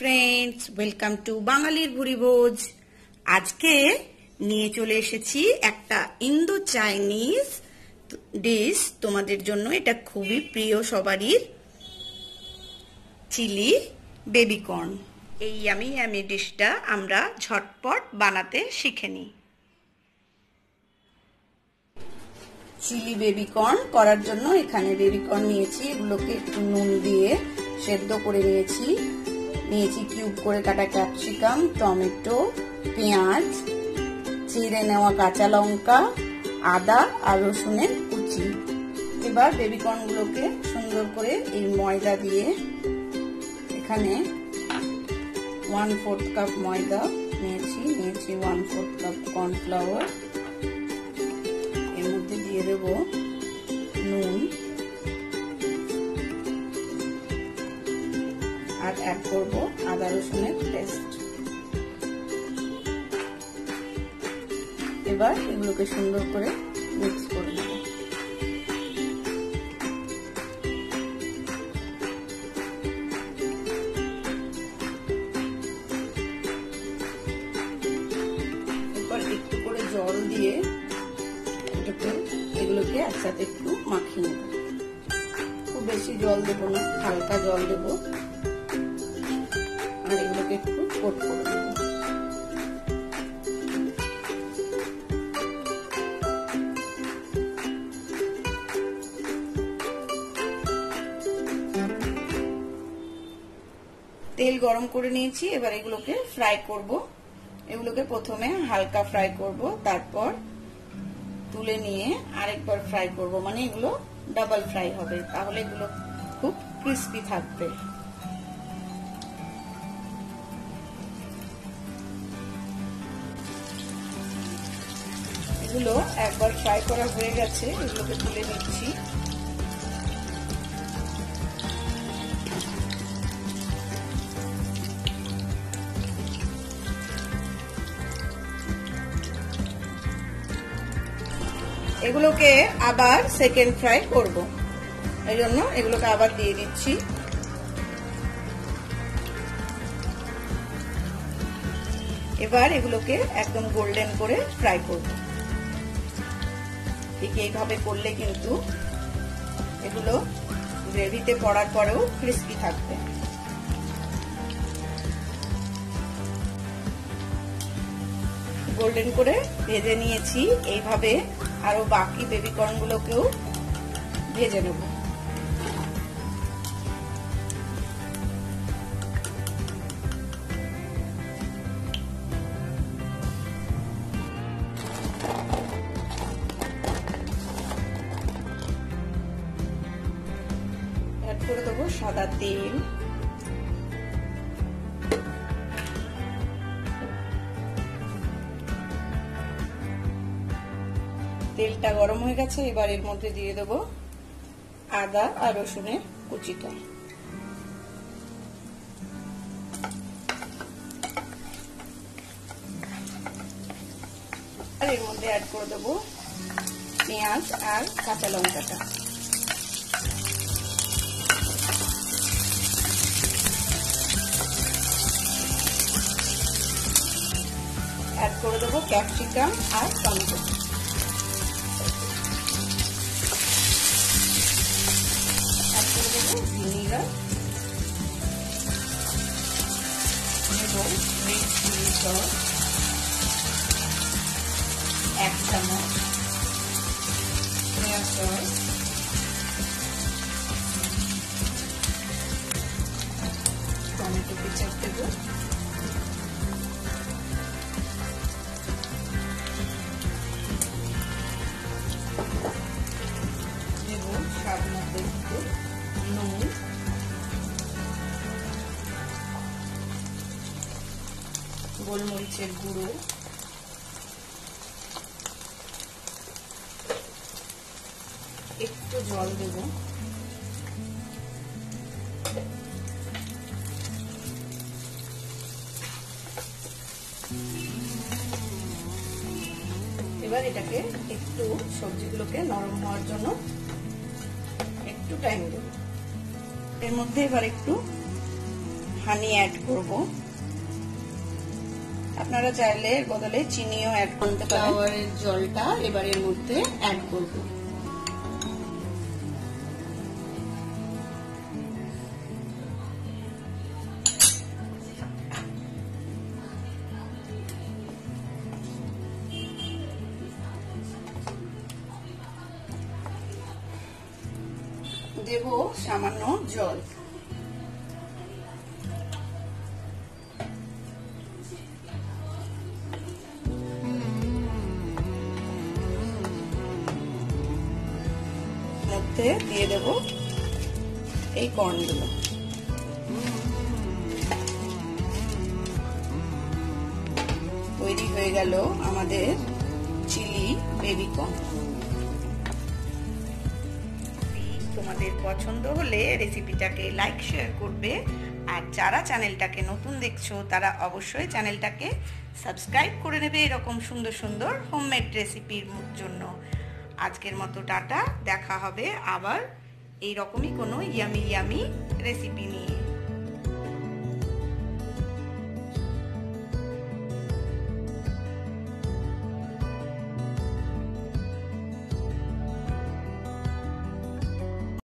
Friends welcome to बांगालिर भुरी भोज। आज के নিয়ে চলে এসেছি একটা ইন্দো চাইনিজ ডিশ তোমাদের জন্য। এটা খুবই প্রিয় সবারই, চিলি বেবি কর্ন। এই ইয়ামি ডিশটা আমরা ঝটপট বানাতে শিখে নিই। চিলি বেবি কর্ন করার জন্য এখানে বেবি কর্ন নিয়েছি, এগুলোকে একটু নুন দিয়ে সেদ্ধ করে নিয়েছি। কিউব করে কাটা ক্যাপসিকাম, টমেটো, পেঁয়াজ, চিড়ে নেওয়া কাঁচা লঙ্কা, আদা আর রসুনের কুচি। এবার বেবি কর্ন গুলোকে সুন্দর করে এই ময়দা দিয়ে, এখানে 1/4 কাপ ময়দা নিয়েছি 1/4 কাপ কর্নফ্লাওয়ার। এর মধ্যে দিয়ে দেব নুন আর অ্যাড করব আদা রসুনের পেস্ট। এবার এগুলোকে সুন্দর করে মিক্স করে নেব। এবার একটু করে জল দিয়ে এগুলোকে একসাথে একটু মাখিয়ে নেব। খুব বেশি জল দেবো না, হালকা জল দেবো। আর এগুলোকে একটু কোট করে দেবো। তেল গরম করে নিয়েছি, এবার এগুলোকে ফ্রাই করব। এগুলোকে প্রথমে হালকা ফ্রাই করব, তারপর তুলে নিয়ে আরেকবার ফ্রাই করব, মানে এগুলো ডাবল ফ্রাই হবে, তাহলে এগুলো খুব ক্রিস্পি থাকবে। এগুলো একবার ফ্রাই করা হয়ে গেছে, এগুলোকে তুলে নিচ্ছি। এগুলোকে আবার সেকেন্ড ফ্রাই করব, এই জন্য এগুলোকে আবার দিয়ে দিচ্ছি। এবার এগুলোকে একদম গোল্ডেন করে ফ্রাই করব। ঠিক এইভাবে করলে কিন্তু এগুলো গ্রেভিতে পড়ার পরেও ক্রিস্পি থাকবে। গোল্ডেন করে ভেজে নিয়েছি। এইভাবে আরো বাকি বেবি কর্ন গুলোকেও ভেজে নেব। অ্যাড করে দেবো সাদা তেল। তেলটা গরম হয়ে গেছে, এবার এর মধ্যে দিয়ে দেব আদা আর রসুনের কুচিটা। আর এর মধ্যে অ্যাড করে দেব পেঁয়াজ আর কাঁচা লঙ্কাটা। অ্যাড করে দেব ক্যাপসিকাম আর টমেটো। ভিনিগার এবং রেড চিলি সস 1 চামচ, সয়া সস, টমেটো কেচাপ দেব, স্বাদ মতো একটু নুন, গোলমরিচের গুঁড়ো, একটু জল দেব। এবার এটাকে একটু সবজিগুলোকে নরম হওয়ার জন্য একটু টাইম দেব। এর মধ্যে এবার একটু হানি অ্যাড করব। আপনারা চাইলে এর বদলে চিনিও অ্যাড করতে পারেন। ফ্লাওয়ারের জলটা এবার এর মধ্যে অ্যাড করব। দেব সামান্য জল। মধ্যে দিয়ে দেব এই কর্নগুলো। তৈরি হয়ে গেল আমাদের চিলি বেবি কর্ন। তোমাদের পছন্দ হলে রেসিপিটাকে লাইক শেয়ার করবে, আর যারা চ্যানেলটাকে নতুন দেখছো তারা অবশ্যই চ্যানেলটাকে সাবস্ক্রাইব করে নেবে এরকম সুন্দর সুন্দর হোমমেড রেসিপির জন্য। আজকের মতো টাটা, দেখা হবে আবার এইরকমই কোনো ইয়ামি ইয়ামি রেসিপি নিয়ে।